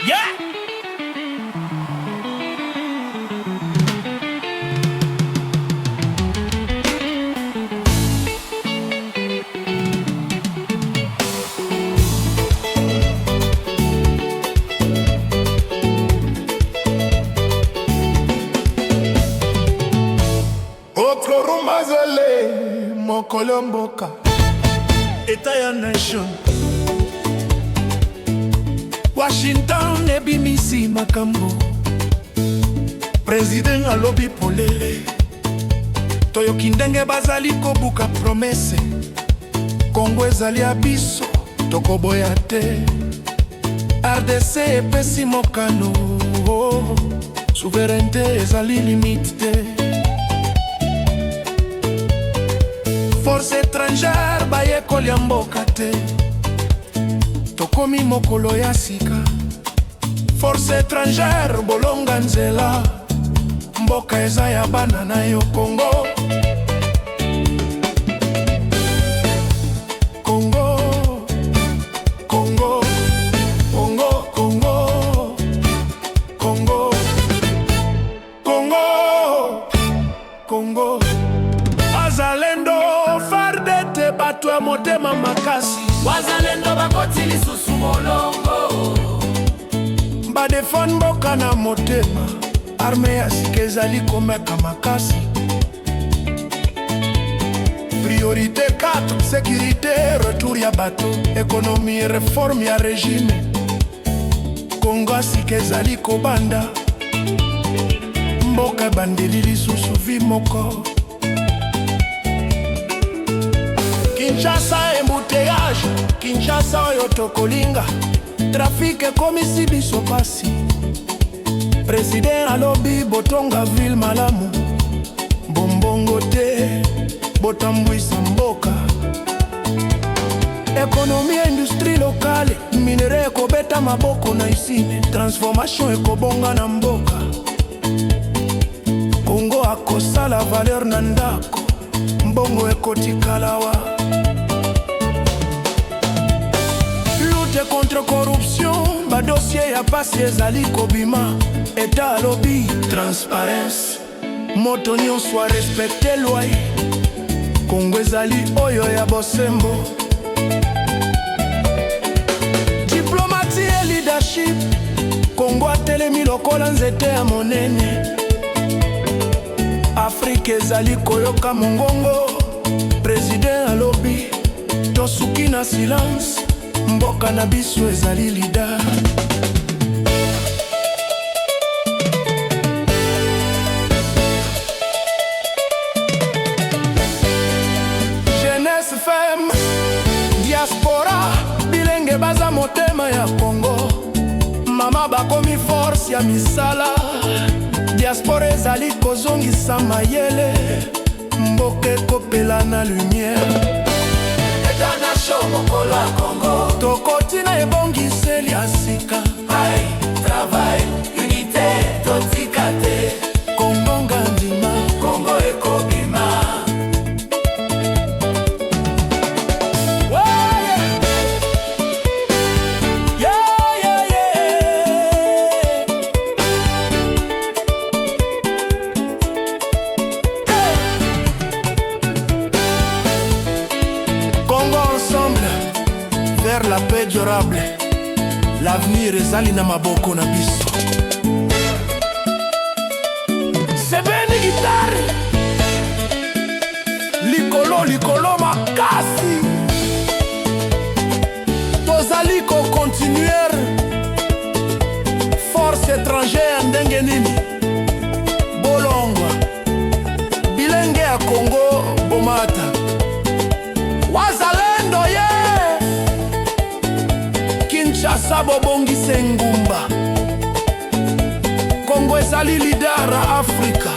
Yeah! Mazale, mokolo mboka Eta ya nation Washington ebimisi makambo President alobi polele Toyoki ndenge bazali kobuka promese Kongo ezali ya biso tokoboya te RDC epesi mokano Souveraineté ezali limite te Force étrangère bayekoli ya mboka te Tokomi mokolo ya sika Force étrangère bolonga nzela Mboka eza ya bana na yo Congo Congo Congo Congo Congo Congo Congo Congo Wazalendo fardete bato ya motema makasi Wazalendo bakoti lisusu molongo badefon mboka na motema arme ya sika ezali komeka makasi Priorité 4 sécurité retour ya bato économie réforme ya régime Kongo sika ezali kobanda mboka bandeli lisusu vi moko Kinshasa embouteillage, Kinshasa oyo tokolinga Trafic ekomisi biso pasi President alobi botonga ville malamu Bombongo te, botambwisa mboka Ekonomie industrie lokale Minere ekobeta maboko na isine Transformation ekobonga na mboka Kongo akosala valeur na ndako Mbongo ekotikalawa Contre corruption, ba dossier ya pasi ezali kobima Eta lobby, transparence Moto nyonso a respecte loi Kongo ezali oyo ya bosembo Diplomatie et leadership Kongo atelemi lokola nzete ya monene Afrique ezali koyoka mongongo President alobi tosuki na silence Mboka na biso ezali leader Jeunesse femme Diaspora Bilenge baza motema ya Congo Mama bakomi force ya misala Diaspora ezali kozongisa mayele Mboka ekopela na lumière Mokolo ya Congo Tokotina ebongiseli ya sika Travail, unité, totika te Congo ngandima Congo ekobima Congo ensemble vers la paix durable L'avenir ezali na maboko na biso Sebeni gitare Likolo makasi Tozali ko continuer Force étrangère ndenge nini Bolongwa Bilenge ya Congo bomata Wazalendo ye Kinshasa bobongise ngumba Kongo ezali leader a Afrika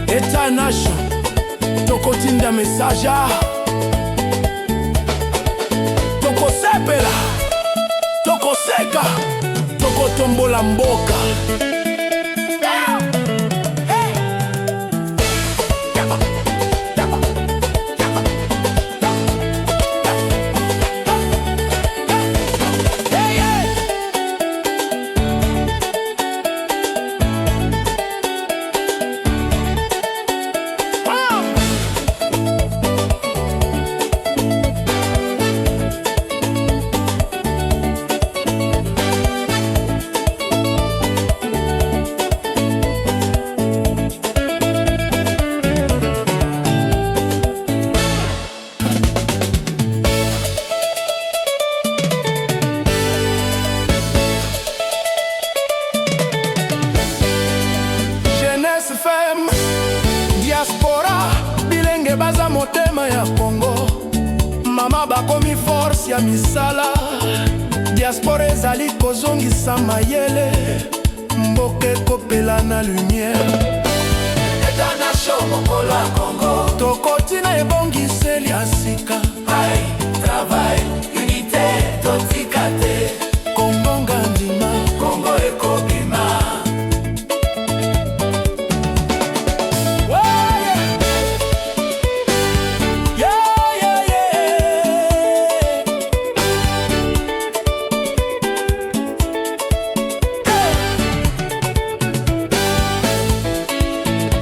Eta nation Tokotinda message Tokosepela Tokoseka Tokotombola mboka tokomi force ya misala. Diaspora ezali kozongisa mayele, mboka ekopela na lumière. État nation mokolo ya Congo, tokotina ebongiseli ya sika. Travail, unité, totika te. Congo ngandima, Congo ekobima.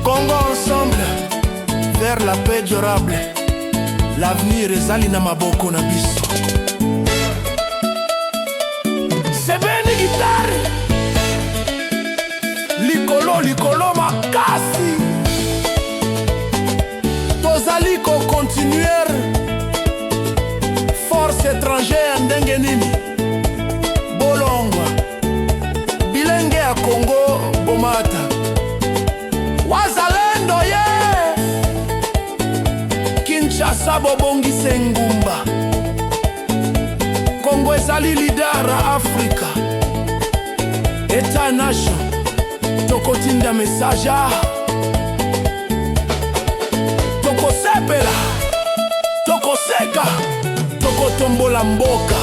Congo ensemble, vers la paix durable. L'avenir ezali na maboko na biso. Sebeni gitare likolo makasi. Tozali ko continuer. Force étrangère ndenge nini bolongwa bilenge ya Congo bomata. Wazalendo ye Kinshasa bobongise ngumba. Congo ezali leader a Afrika. État nation tokotinda message. Tokosepela, tokoseka, tokotombola mboka.